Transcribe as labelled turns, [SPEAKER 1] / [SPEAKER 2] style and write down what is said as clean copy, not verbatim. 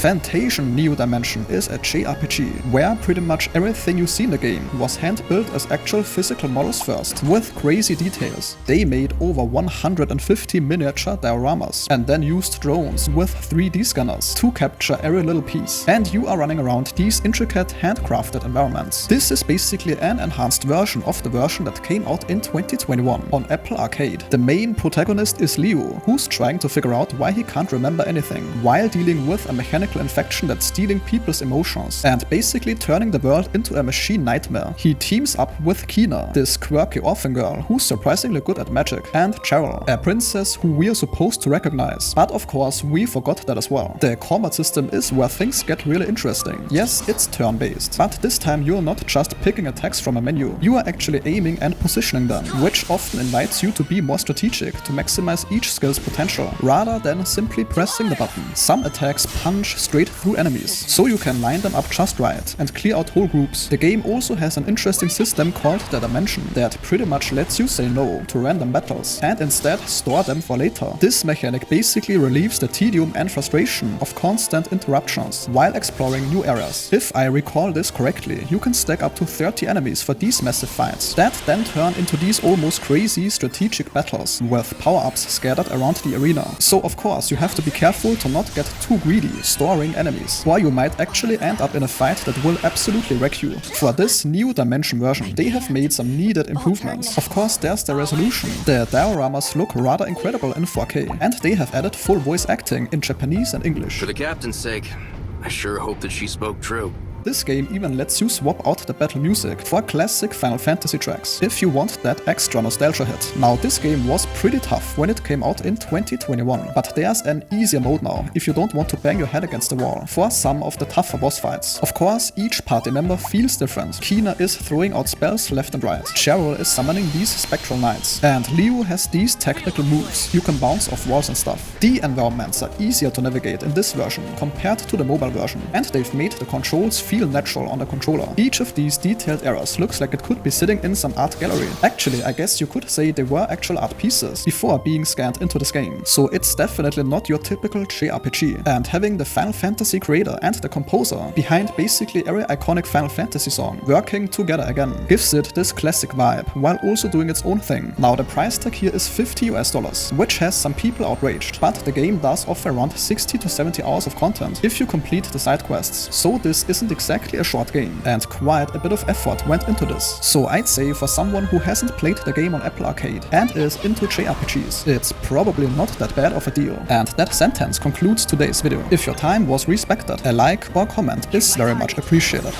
[SPEAKER 1] Fantasian Neo Dimension is a JRPG, where pretty much everything you see in the game was hand-built as actual physical models first, with crazy details. They made over 150 miniature dioramas, and then used drones with 3D scanners to capture every little piece. And you are running around these intricate handcrafted environments. This is basically an enhanced version of the version that came out in 2021 on Apple Arcade. The main protagonist is Leo, who's trying to figure out why he can't remember anything, while dealing with a mechanical infection that's stealing people's emotions and basically turning the world into a machine nightmare. He teams up with Kina, this quirky orphan girl who's surprisingly good at magic, and Cheryl, a princess who we are supposed to recognize. But of course, we forgot that as well. The combat system is where things get really interesting. Yes, it's turn-based, but this time you're not just picking attacks from a menu. You are actually aiming and positioning them, which often invites you to be more strategic to maximize each skill's potential, rather than simply pressing the button. Some attacks punch straight through enemies, so you can line them up just right and clear out whole groups. The game also has an interesting system called the Dimension that pretty much lets you say no to random battles and instead store them for later. This mechanic basically relieves the tedium and frustration of constant interruptions while exploring new areas. If I recall this correctly, you can stack up to 30 enemies for these massive fights that then turn into these almost crazy strategic battles with power-ups scattered around the arena. So of course you have to be careful to not get too greedy storing enemies, or you might actually end up in a fight that will absolutely wreck you. For this Neo Dimension version, they have made some needed improvements. Of course, there's the resolution. The dioramas look rather incredible in 4K, and they have added full voice acting in Japanese and English.
[SPEAKER 2] For the captain's sake, I sure hope that she spoke true.
[SPEAKER 1] This game even lets you swap out the battle music for classic Final Fantasy tracks, if you want that extra nostalgia hit. Now, this game was pretty tough when it came out in 2021, but there's an easier mode now if you don't want to bang your head against the wall for some of the tougher boss fights. Of course, each party member feels different. Kina is throwing out spells left and right, Cheryl is summoning these spectral knights, and Leo has these technical moves. You can bounce off walls and stuff. The environments are easier to navigate in this version compared to the mobile version, and they've made the controls feel natural on the controller. Each of these detailed areas looks like it could be sitting in some art gallery. Actually, I guess you could say they were actual art pieces before being scanned into this game. So it's definitely not your typical JRPG. And having the Final Fantasy creator and the composer behind basically every iconic Final Fantasy song working together again gives it this classic vibe while also doing its own thing. Now, the price tag here is $50 US, which has some people outraged, but the game does offer around 60 to 70 hours of content if you complete the side quests. So this isn't exactly a short game, and quite a bit of effort went into this. So I'd say for someone who hasn't played the game on Apple Arcade and is into JRPGs, it's probably not that bad of a deal. And that sentence concludes today's video. If your time was respected, a like or comment is very much appreciated.